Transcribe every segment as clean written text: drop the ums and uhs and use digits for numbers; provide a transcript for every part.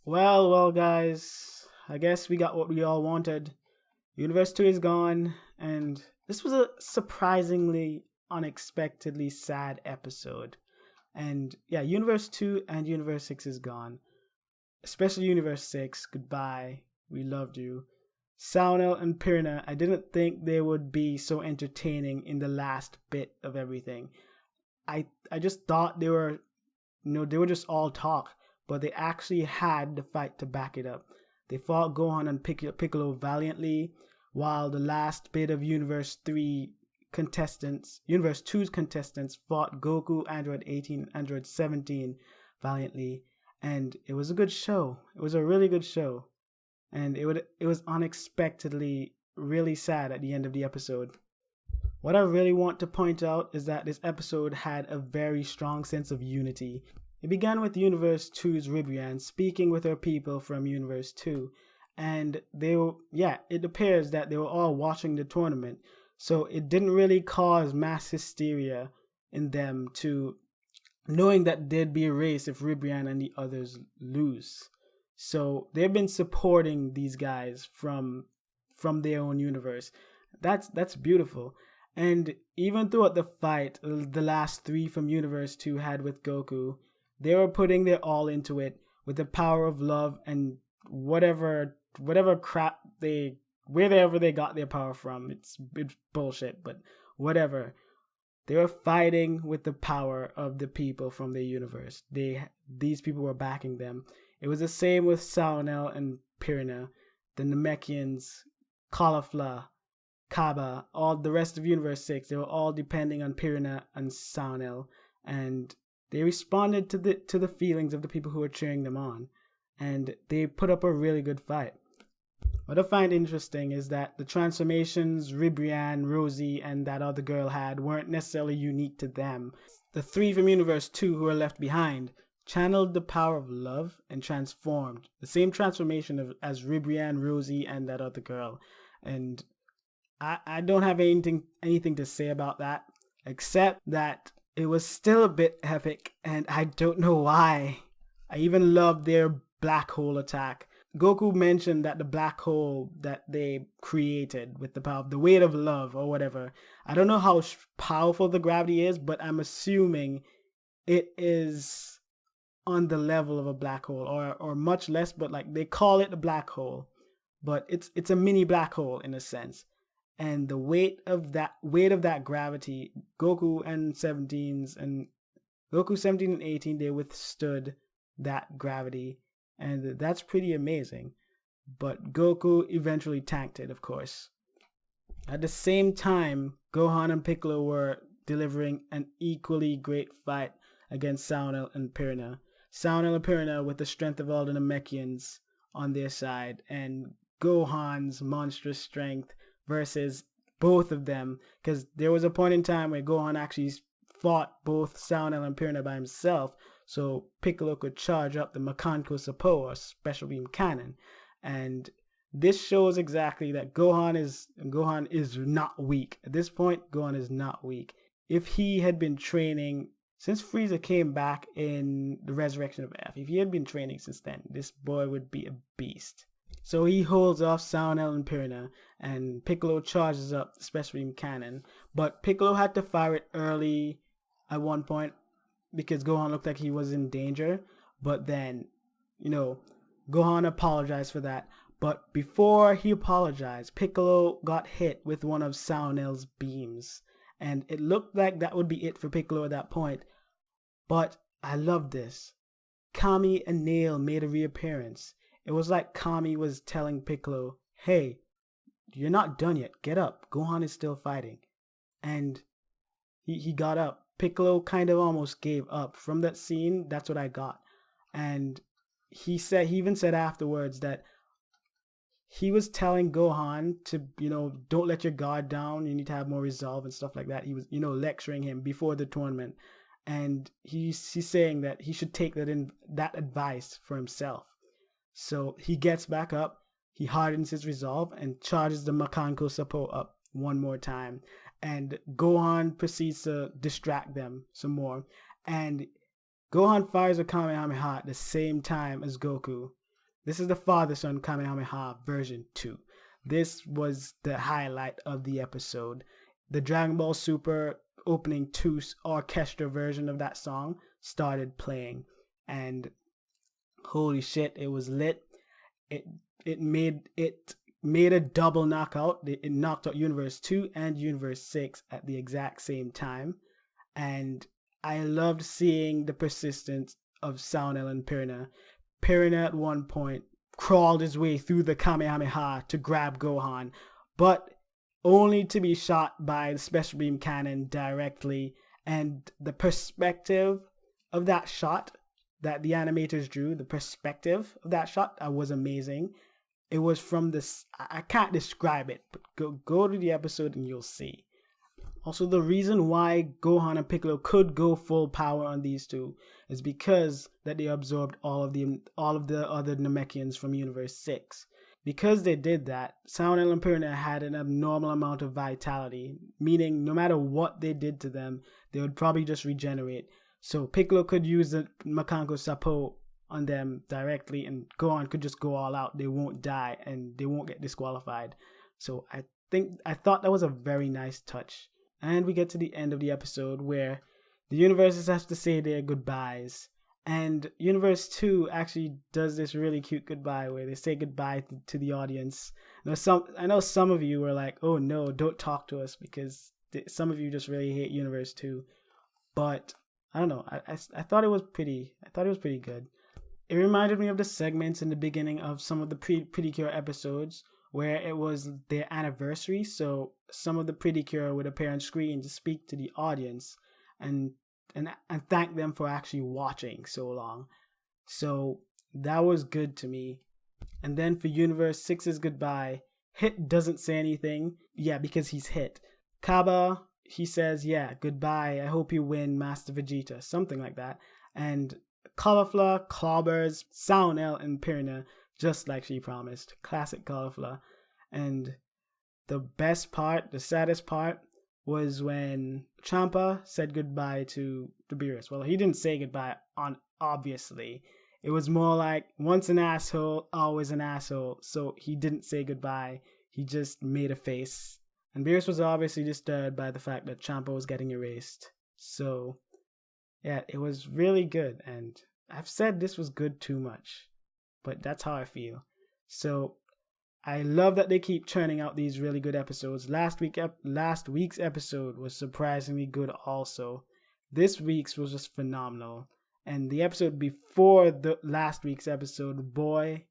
Well, guys, I guess we got what we all wanted. Universe 2 is gone, and this was a surprisingly, unexpectedly sad episode. And yeah, Universe 2 and Universe 6 is gone. Especially Universe 6, goodbye. We loved you. Saunel and Pirna, I didn't think they would be so entertaining in the last bit of everything. I just thought they were just all talk, but they actually had the fight to back it up. They fought Gohan and Piccolo valiantly, while the last bit of Universe two's contestants fought Goku, Android 18, Android 17 valiantly, and it was a good show. It was a really good show, and it was unexpectedly really sad at the end of the episode. What I really want to point out is that this episode had a very strong sense of unity. It began with Universe 2's Ribrianne speaking with her people from Universe 2, and it appears that they were all watching the tournament, so it didn't really cause mass hysteria in them to knowing that they'd be erased if Ribrianne and the others lose. So they've been supporting these guys from their own universe. That's beautiful. And even throughout the fight, the last three from Universe 2 had with Goku, they were putting their all into it with the power of love and whatever crap wherever they got their power from. It's bullshit, but whatever. They were fighting with the power of the people from their universe. These people were backing them. It was the same with Saunel and Pirna, the Namekians, Caulifla, Kaba, all the rest of Universe 6, they were all depending on Pirina and Saunel, and they responded to the feelings of the people who were cheering them on, and they put up a really good fight. What I find interesting is that the transformations Ribrianne, Rosie, and that other girl had weren't necessarily unique to them. The three from Universe 2 who were left behind channeled the power of love and transformed. The same transformation as Ribrianne, Rosie, and that other girl. And I don't have anything to say about that, except that it was still a bit epic, and I don't know why. I even loved their black hole attack. Goku mentioned that the black hole that they created with the power of the weight of love or whatever. I don't know how powerful the gravity is, but I'm assuming it is on the level of a black hole or much less, but like they call it a black hole, but it's a mini black hole in a sense. And the weight of that gravity, Goku 17 and 18, they withstood that gravity, and that's pretty amazing. But Goku eventually tanked it, of course. At the same time, Gohan and Piccolo were delivering an equally great fight against Saunel and Pirna. Saunel and Pirna with the strength of all the Namekians on their side, and Gohan's monstrous strength versus both of them, because there was a point in time where Gohan actually fought both Saunel and Pirna by himself, so Piccolo could charge up the Makanko Sapo, or special beam cannon, and this shows exactly that Gohan is not weak. At this point, Gohan is not weak. If he had been training since Frieza came back in the Resurrection of F, if he had been training since then, this boy would be a beast. So he holds off Saunel and Pirna, and Piccolo charges up the Special Beam Cannon. But Piccolo had to fire it early at one point because Gohan looked like he was in danger. But then, Gohan apologized for that. But before he apologized, Piccolo got hit with one of Saunel's beams. And it looked like that would be it for Piccolo at that point. But I love this. Kami and Nail made a reappearance. It was like Kami was telling Piccolo, hey, you're not done yet. Get up. Gohan is still fighting. And he got up. Piccolo kind of almost gave up. From that scene, that's what I got. And he even said afterwards that he was telling Gohan to, don't let your guard down. You need to have more resolve and stuff like that. He was, lecturing him before the tournament. And he's saying that he should take that advice for himself. So he gets back up, he hardens his resolve, and charges the Makanko Sapo up one more time. And Gohan proceeds to distract them some more. And Gohan fires a Kamehameha at the same time as Goku. This is the father-son Kamehameha version 2. This was the highlight of the episode. The Dragon Ball Super opening 2 orchestra version of that song started playing, and holy shit, it was lit. It made a double knockout. It knocked out Universe 2 and Universe 6 at the exact same time. And I loved seeing the persistence of Soundel and Piranha. Piranha at one point crawled his way through the Kamehameha to grab Gohan, but only to be shot by the Special Beam Cannon directly. And the perspective of that shot that the animators drew, the perspective of that shot, was amazing. It was from this, I can't describe it, but go to the episode and you'll see. Also, the reason why Gohan and Piccolo could go full power on these two is because that they absorbed all of the other Namekians from Universe 6. Because they did that, Soundel and Piranha had an abnormal amount of vitality, meaning no matter what they did to them, they would probably just regenerate. So Piccolo could use the Makanko Sapo on them directly, and Gohan could just go all out. They won't die and they won't get disqualified. So I thought that was a very nice touch. And we get to the end of the episode where the universes have to say their goodbyes. And Universe 2 actually does this really cute goodbye where they say goodbye to the audience. I know some of you were like, oh no, don't talk to us, because some of you just really hate Universe 2. But I don't know. I thought it was pretty good. It reminded me of the segments in the beginning of some of the Pretty Cure episodes where it was their anniversary. So some of the Pretty Cure would appear on screen to speak to the audience and thank them for actually watching so long. So that was good to me. And then for Universe 6's goodbye, Hit doesn't say anything. Yeah, because he's Hit. Kaba, he says, yeah, goodbye. I hope you win, Master Vegeta. Something like that. And Caulifla clobbers Soundel and Piranha just like she promised. Classic Caulifla. And the best part, the saddest part, was when Champa said goodbye to Beerus. Well, he didn't say goodbye obviously. It was more like once an asshole, always an asshole. So he didn't say goodbye. He just made a face. And Beerus was obviously disturbed by the fact that Champa was getting erased. So yeah, it was really good. And I've said this was good too much, but that's how I feel. So I love that they keep churning out these really good episodes. Last week's episode was surprisingly good also. This week's was just phenomenal. And the episode before the last week's episode, boy,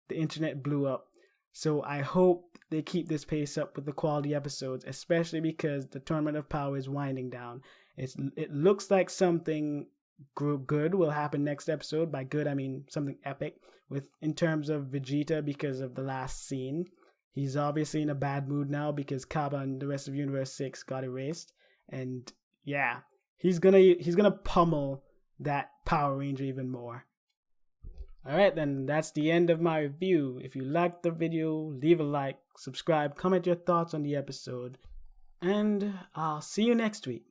the internet blew up. So I hope they keep this pace up with the quality episodes, especially because the Tournament of Power is winding down. It looks like something good will happen next episode. By good, I mean something epic in terms of Vegeta, because of the last scene. He's obviously in a bad mood now because Kaba and the rest of Universe 6 got erased. And yeah, he's gonna pummel that Power Ranger even more. Alright then, that's the end of my review. If you liked the video, leave a like, subscribe, comment your thoughts on the episode, and I'll see you next week.